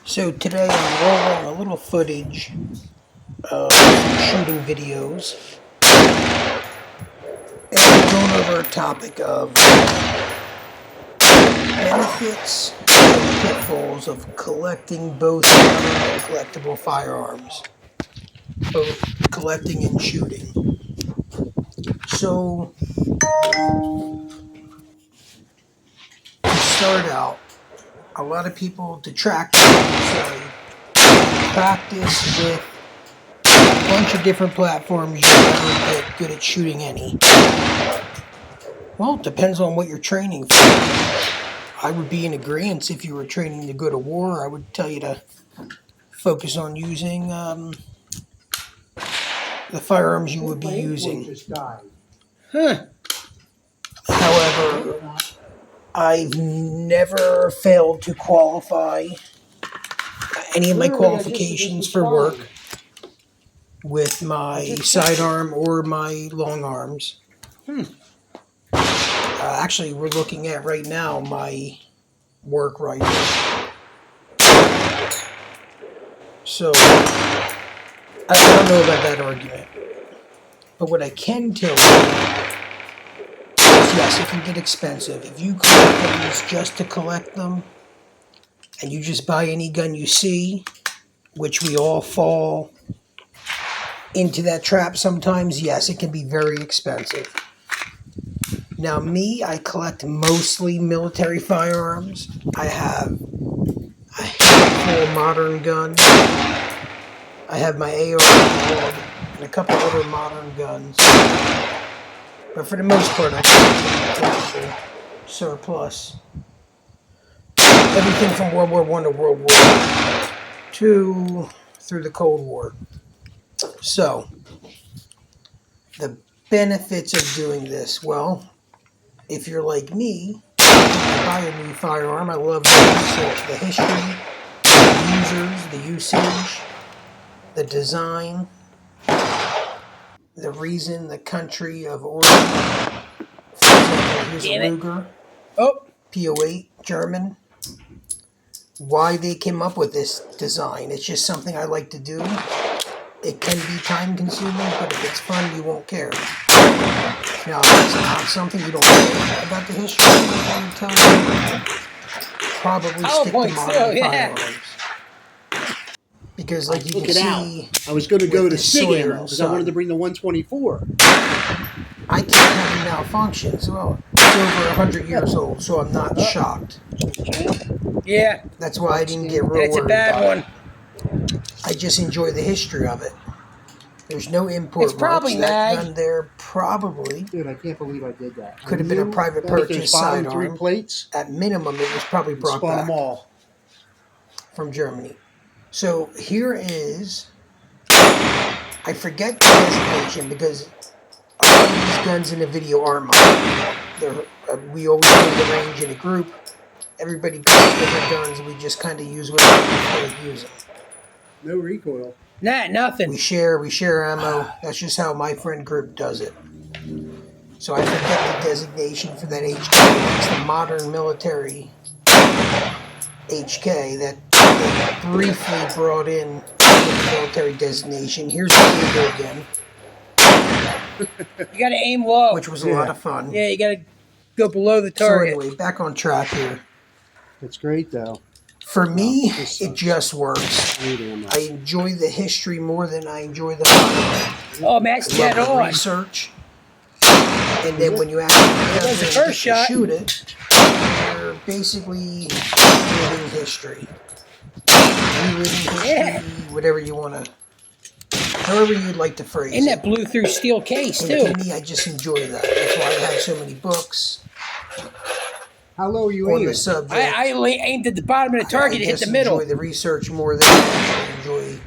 So today I'm rolling a little footage of some shooting videos and I'm going over a topic of benefits and pitfalls of collecting both modern and collectible firearms, both collecting and shooting. So to start out, a lot of people detract and say practice with a bunch of different platforms, you'll never get good at shooting any. Well, it depends on what you're training for. I would be in agreement if you were training to go to war. I would tell you to focus on using the firearms you would be using. However, I've never failed to qualify any of my qualifications for work with my sidearm or my long arms. Actually, we're looking at right now my work rifle. So, I don't know about that argument. But what I can tell you is, yes, it can get expensive. If you collect guns just to collect them, and you just buy any gun you see, which we all fall into that trap sometimes, yes, it can be very expensive. Now me, I collect mostly military firearms. I have a handful of modern guns. I have my AR and a couple other modern guns. But for the most part, I collect surplus. Everything from World War I to World War II through the Cold War. So, the benefits of doing this, well, if you're like me, I buy a new firearm. I love the history, the users, the usage, the design, the reason, the country of origin. For example, here's a Ruger. P08, German. Why they came up with this design. It's just something I like to do. It can be time consuming, but if it's fun, you won't care. Now, if it's not something you don't care about the history, I would tell you, probably stick to modern firearms. Because, like you can see, I was going to go to SIG ammo because I wanted to bring the 124. I keep having malfunctions. Well, it's over 100 years old, so I'm not shocked. Yeah. That's why I didn't get real worried. It's a bad one. I just enjoy the history of it. There's no import. It's probably marks. That mag. gun there probably. Dude, I can't believe I did that. Could have been a private purchase sidearm. 3 plates. At minimum, it was probably brought Spun back them all from Germany. So here is, I forget the designation because all of these guns in the video are mine. We always go to the range in a group. Everybody picks different guns. We just kind of use whatever we feel like using. No recoil. Nah, nothing. We share ammo. That's just how my friend group does it. So I forget the designation for that HK. It's the modern military HK that they briefly brought in the military designation. Here's the Hoarder again. You gotta aim low. Which was a lot of fun. Yeah, you gotta go below the target. So anyway, back on track here. It's great though. For me, it just works. I enjoy the history more than I enjoy the firearm. Oh, man, it's dead on. Research. And then when you actually shoot it, you're basically reliving history. Reliving history, whatever you want to, however you'd like to phrase it. And that blew through steel case, too. To me, I just enjoy that. That's why I have so many books. How low are you on aiming? The subject. I aimed at the bottom of the target to hit the middle. I enjoy the research more than I enjoy,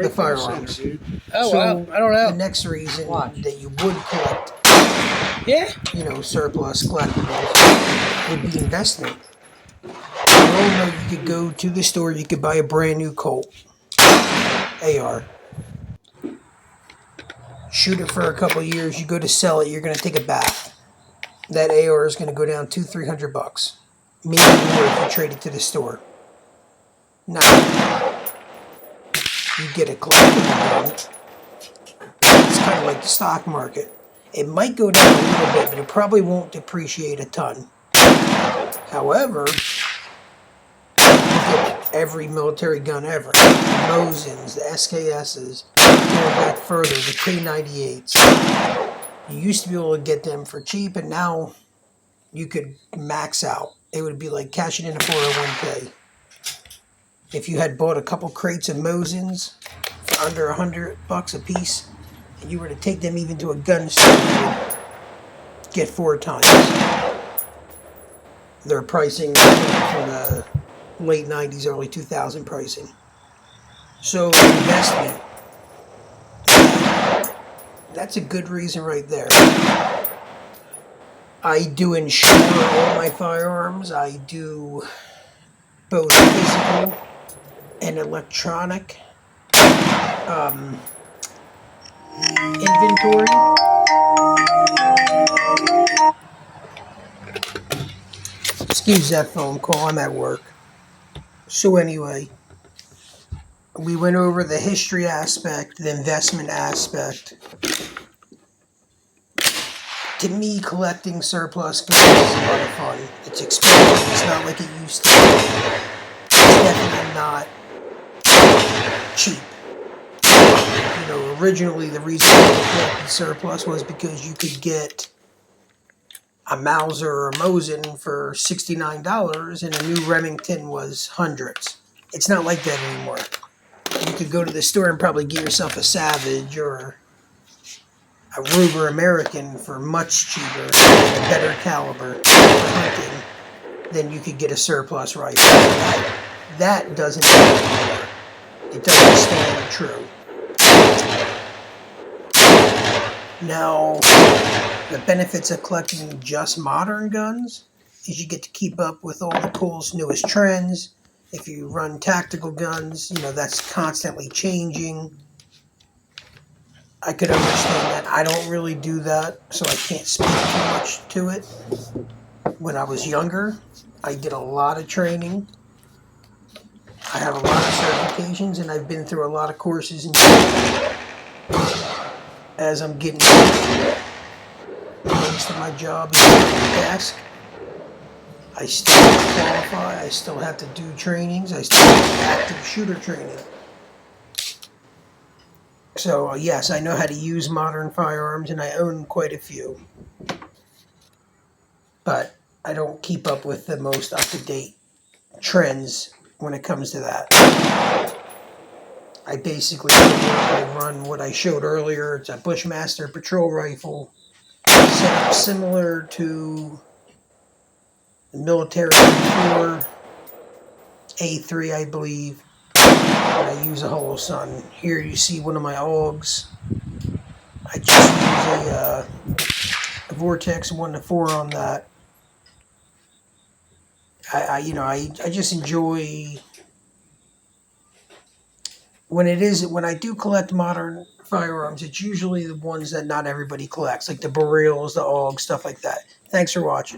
the firearms. Center, oh, so well, I don't know. The next reason that you would collect, surplus collectibles would be investment. You all know you could go to the store, you could buy a brand new Colt AR. Shoot it for a couple of years, you go to sell it, you're going to take a bath. That AR is going to go down $200-300. maybe more if you trade it to the store. Now, you get a collectible gun. It's kind of like the stock market. It might go down a little bit, but it probably won't depreciate a ton. However, you get every military gun ever. The Mosins, the SKSs, going back further, the K98s. You used to be able to get them for cheap, and now you could max out. It would be like cashing in a 401k. If you had bought a couple crates of Mosins for under $100 a piece, and you were to take them even to a gun store, you would get 4 times their pricing from the late 90s, early 2000 pricing. So investment, that's a good reason right there. I do insure all my firearms. I do both physical and electronic inventory. Excuse that phone call, I'm at work. So anyway, we went over the history aspect, the investment aspect. To me, collecting surplus guns is a lot of fun. It's expensive. It's not like it used to be. It's definitely not cheap. You know, originally the reason I collected surplus was because you could get a Mauser or a Mosin for $69 and a new Remington was hundreds. It's not like that anymore. You could go to the store and probably get yourself a Savage or a Ruger American for much cheaper and a better caliber for hunting than you could get a surplus rifle. That doesn't happen anymore. It doesn't stand true. Now, the benefits of collecting just modern guns is you get to keep up with all the coolest, newest trends. If you run tactical guns, you know, that's constantly changing. I could understand that. I don't really do that, so I can't speak too much to it. When I was younger, I did a lot of training. I have a lot of certifications, and I've been through a lot of courses. And as I'm getting older, most of my job is at the desk. I still have to qualify. I still have to do trainings. I still have active shooter training. So yes, I know how to use modern firearms, and I own quite a few. But I don't keep up with the most up-to-date trends when it comes to that. I basically run what I showed earlier. It's a Bushmaster patrol rifle set up similar to the military A4, A3, I believe. And I use a hollow sun. Here you see one of my AUGs. I just use a Vortex 1-4 on that. I just enjoy when I do collect modern firearms. It's usually the ones that not everybody collects, like the Boreals, the AUGs, stuff like that. Thanks for watching.